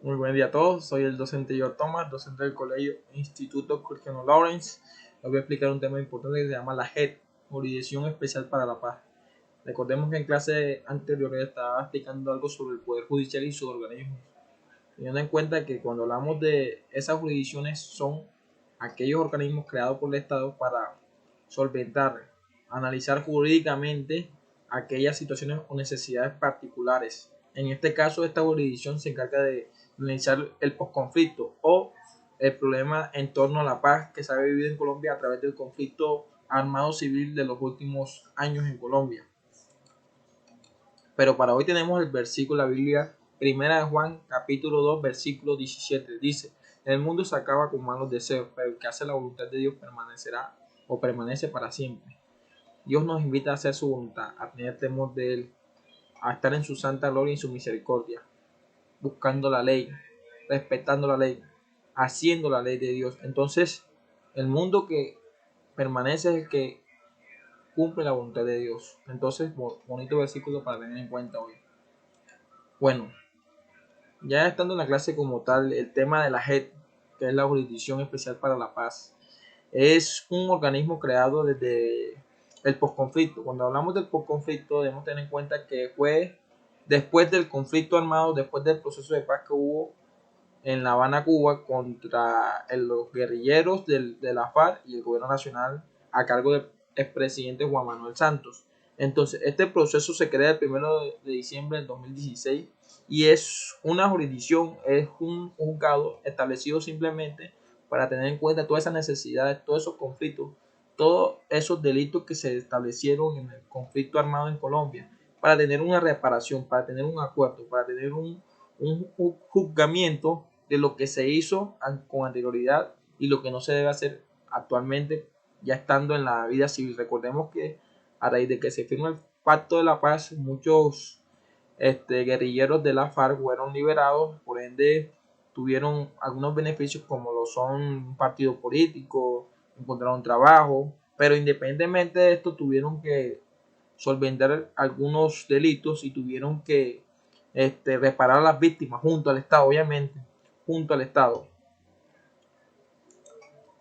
Muy buen día a todos, soy el docente George Thomas, docente del Colegio Instituto Cristiano Lawrence. Les voy a explicar un tema importante que se llama la JEP, Jurisdicción Especial para la Paz. Recordemos que en clase anterior estaba explicando algo sobre el Poder Judicial y sus organismos, teniendo en cuenta que cuando hablamos de esas jurisdicciones son aquellos organismos creados por el Estado para solventar, analizar jurídicamente aquellas situaciones o necesidades particulares. En este caso, esta jurisdicción se encarga de analizar el posconflicto o el problema en torno a la paz que se ha vivido en Colombia a través del conflicto armado civil de los últimos años en Colombia. Pero para hoy tenemos el versículo de la Biblia, primera de Juan, capítulo 2, versículo 17. Dice: el mundo se acaba con malos deseos, pero el que hace la voluntad de Dios permanecerá o permanece para siempre. Dios nos invita a hacer su voluntad, a tener temor de Él, a estar en su santa gloria y en su misericordia, buscando la ley, respetando la ley, haciendo la ley de Dios. Entonces, el mundo que permanece es el que cumple la voluntad de Dios. Entonces, bonito versículo para tener en cuenta hoy. Bueno, ya estando en la clase como tal, el tema de la JEP, que es la Jurisdicción Especial para la Paz, es un organismo creado desde el posconflicto. Cuando hablamos del posconflicto, debemos tener en cuenta que fue después del conflicto armado, después del proceso de paz que hubo en La Habana, Cuba, contra los guerrilleros de la FARC y el gobierno nacional a cargo del expresidente Juan Manuel Santos. Entonces, este proceso se crea el 1 de diciembre del 2016 y es una jurisdicción, es un juzgado establecido simplemente para tener en cuenta todas esas necesidades, todos esos conflictos, todos esos delitos que se establecieron en el conflicto armado en Colombia, para tener una reparación, para tener un acuerdo, para tener un juzgamiento de lo que se hizo con anterioridad y lo que no se debe hacer actualmente ya estando en la vida civil. Recordemos que a raíz de que se firma el Pacto de la Paz, muchos guerrilleros de la FARC fueron liberados, por ende tuvieron algunos beneficios como lo son un partido político, encontraron trabajo, pero independientemente de esto tuvieron que solventar algunos delitos y tuvieron que reparar a las víctimas junto al Estado, obviamente, junto al Estado.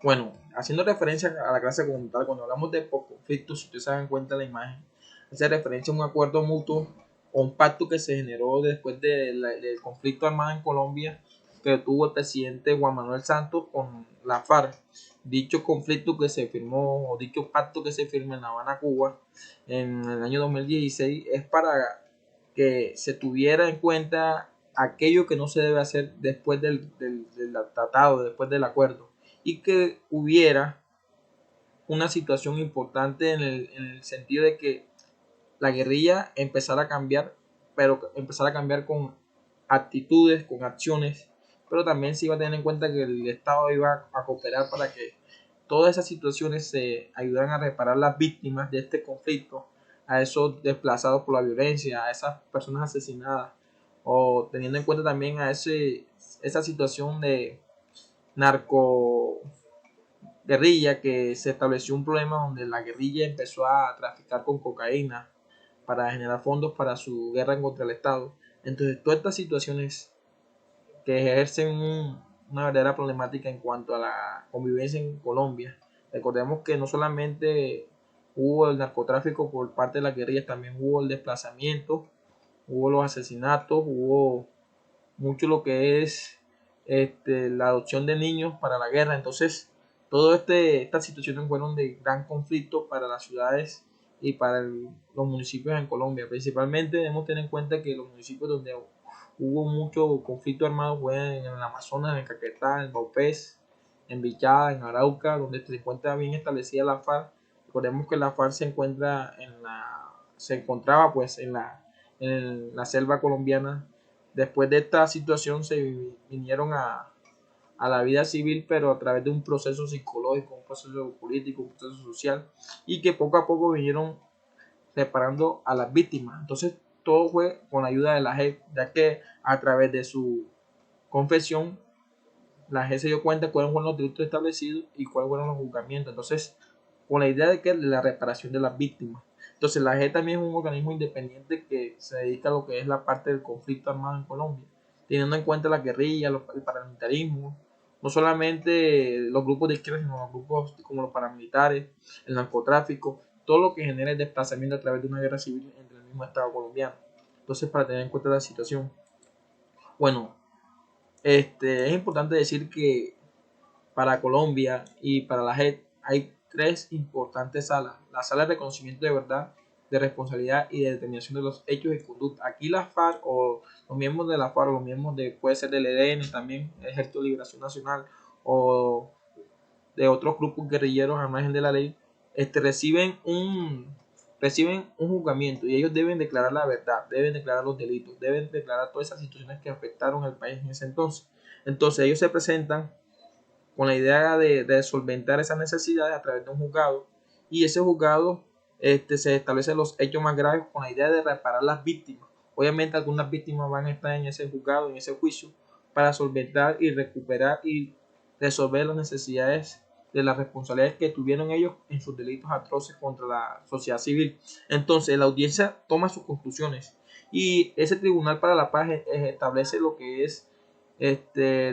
Bueno, haciendo referencia a la clase como tal, cuando hablamos de conflictos, si ustedes se dan cuenta de la imagen, hace referencia a un acuerdo mutuo o un pacto que se generó después del conflicto armado en Colombia que tuvo el presidente Juan Manuel Santos con la FARC. Dicho conflicto que se firmó, o dicho pacto que se firmó en La Habana, Cuba, en el año 2016, es para que se tuviera en cuenta aquello que no se debe hacer después del tratado, después del acuerdo, y que hubiera una situación importante en el sentido de que la guerrilla empezara a cambiar, pero empezara a cambiar con actitudes, con acciones, pero también se iba a tener en cuenta que el Estado iba a cooperar para que todas esas situaciones se ayudaran a reparar las víctimas de este conflicto, a esos desplazados por la violencia, a esas personas asesinadas, o teniendo en cuenta también a esa situación de narco guerrilla, que se estableció un problema donde la guerrilla empezó a traficar con cocaína para generar fondos para su guerra contra el Estado. Entonces, todas estas situaciones que ejercen una verdadera problemática en cuanto a la convivencia en Colombia. Recordemos que no solamente hubo el narcotráfico por parte de las guerrillas, también hubo el desplazamiento, hubo los asesinatos, hubo mucho lo que es la adopción de niños para la guerra. Entonces, todas estas situaciones fueron de gran conflicto para las ciudades y para los municipios en Colombia. Principalmente debemos tener en cuenta que los municipios donde hubo mucho conflicto armado fue en el Amazonas, en Caquetá, en Baupés, en Bichada, en Arauca, donde se encuentra bien establecida la FARC. Recordemos que la FARC se encontraba pues en la selva colombiana. Después de esta situación se vinieron a la vida civil, pero a través de un proceso psicológico, un proceso político, un proceso social, y que poco a poco vinieron reparando a las víctimas. Entonces todo fue con la ayuda de la JEP, ya que a través de su confesión la JEP se dio cuenta cuáles fueron los delitos establecidos y cuáles fueron los juzgamientos. Entonces, con la idea de que la reparación de las víctimas. Entonces, la JEP también es un organismo independiente que se dedica a lo que es la parte del conflicto armado en Colombia. teniendo en cuenta la guerrilla, el paramilitarismo, no solamente los grupos de izquierda, sino los grupos como los paramilitares, el narcotráfico, todo lo que genera el desplazamiento a través de una guerra civil entre el mismo Estado colombiano. Entonces, para tener en cuenta la situación. Bueno, es importante decir que para Colombia y para la JEP hay tres importantes salas. La sala de reconocimiento de verdad, de responsabilidad y de determinación de los hechos y conducta. Aquí la FARC o los miembros de la FARC o los miembros de, puede ser del ELN también, Ejército de Liberación Nacional o de otros grupos guerrilleros al margen de la ley, reciben un juzgamiento y ellos deben declarar la verdad, deben declarar los delitos, deben declarar todas esas situaciones que afectaron al país en ese entonces. Entonces ellos se presentan con la idea de solventar esas necesidades a través de un juzgado y ese juzgado se establecen los hechos más graves con la idea de reparar las víctimas. Obviamente algunas víctimas van a estar en ese juzgado, en ese juicio, para solventar y recuperar y resolver las necesidades de las responsabilidades que tuvieron ellos en sus delitos atroces contra la sociedad civil. Entonces la audiencia toma sus conclusiones y ese tribunal para la paz establece lo que es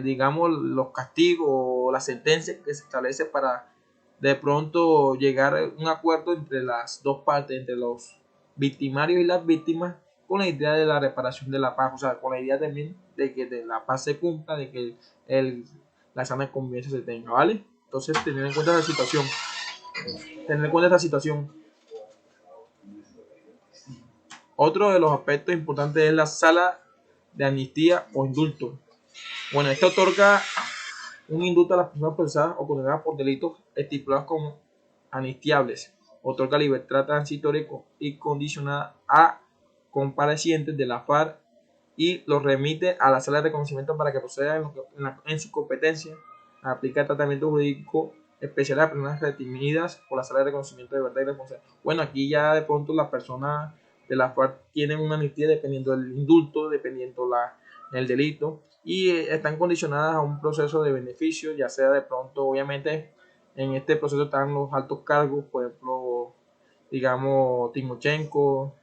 digamos, los castigos o la sentencia que se establece para de pronto llegar a un acuerdo entre las dos partes, entre los victimarios y las víctimas, con la idea de la reparación de la paz, o sea, con la idea también de que de la paz se cumpla, de que la sana convivencia se tenga, ¿vale? Entonces, tener en cuenta esa situación, tener en cuenta esta situación. Otro de los aspectos importantes es la sala de amnistía o indulto. Bueno, esta otorga un indulto a las personas procesadas o condenadas por delitos estipulados como anistiables. Otorga libertad transitoria y condicionada a comparecientes de la FARC y los remite a la sala de reconocimiento para que procedan en su competencia a aplicar tratamiento jurídico especial a personas retenidas por la sala de reconocimiento de verdad y responsabilidad. Bueno, aquí ya de pronto las personas de la FARC tienen una amnistía dependiendo del indulto, dependiendo el delito, y están condicionadas a un proceso de beneficio, ya sea de pronto, obviamente, en este proceso están los altos cargos, por ejemplo, digamos, Timochenko,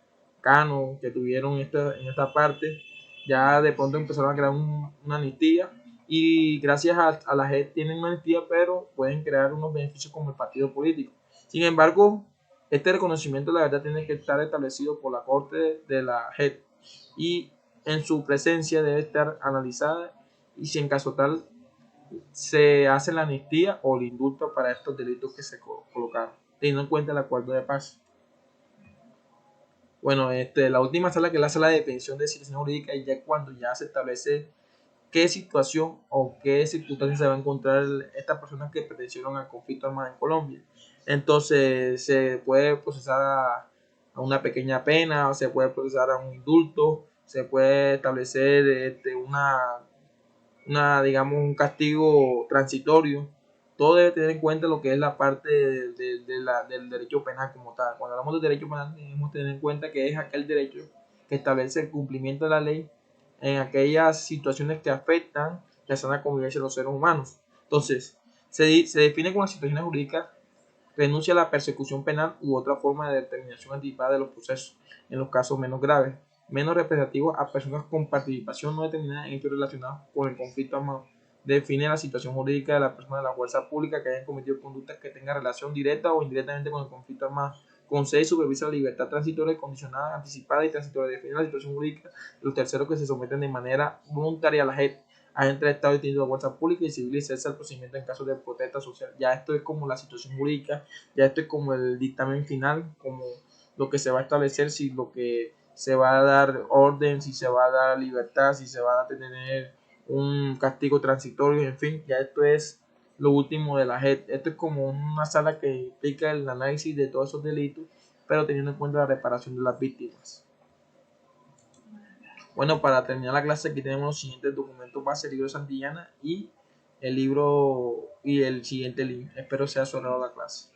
Cano, que tuvieron en esta parte, ya de pronto empezaron a crear una amnistía y gracias a la JEP tienen una amnistía, pero pueden crear unos beneficios como el partido político. Sin embargo, este reconocimiento la verdad tiene que estar establecido por la Corte de la JEP y en su presencia debe estar analizada y si en caso tal se hace la amnistía o el indulto para estos delitos que se colocaron, teniendo en cuenta el acuerdo de paz. Bueno, la última sala, que es la sala de definición de situación jurídica, y ya cuando ya se establece qué situación o qué circunstancias se va a encontrar estas personas que pertenecieron al conflicto armado en Colombia. Entonces se puede procesar a una pequeña pena, o se puede procesar a un indulto, se puede establecer digamos, un castigo transitorio. Todo debe tener en cuenta lo que es la parte del derecho penal como tal. Cuando hablamos de derecho penal debemos tener en cuenta que es aquel derecho que establece el cumplimiento de la ley en aquellas situaciones que afectan la sana convivencia de los seres humanos. Entonces, se define como situaciones jurídicas renuncia a la persecución penal u otra forma de determinación anticipada de los procesos, en los casos menos graves, menos representativos a personas con participación no determinada en hechos relacionados con el conflicto armado. Define la situación jurídica de la persona de la fuerza pública que hayan cometido conductas que tengan relación directa o indirectamente con el conflicto armado. Concede y supervisa la libertad transitoria, condicionada, anticipada y transitoria. Define la situación jurídica de los terceros que se someten de manera voluntaria a la JEP, agentes de Estado distintos de fuerza pública y civil y cesa el procedimiento en caso de protesta social. Ya esto es como la situación jurídica, ya esto es como el dictamen final, como lo que se va a establecer, si lo que se va a dar orden, si se va a dar libertad, si se va a tener un castigo transitorio, en fin, ya esto es lo último de la JEP. Esto es como una sala que implica el análisis de todos esos delitos, pero teniendo en cuenta la reparación de las víctimas. Bueno, para terminar la clase aquí tenemos los siguientes documentos base, el libro de Santillana y el libro y el siguiente link. Espero sea su agrado la clase.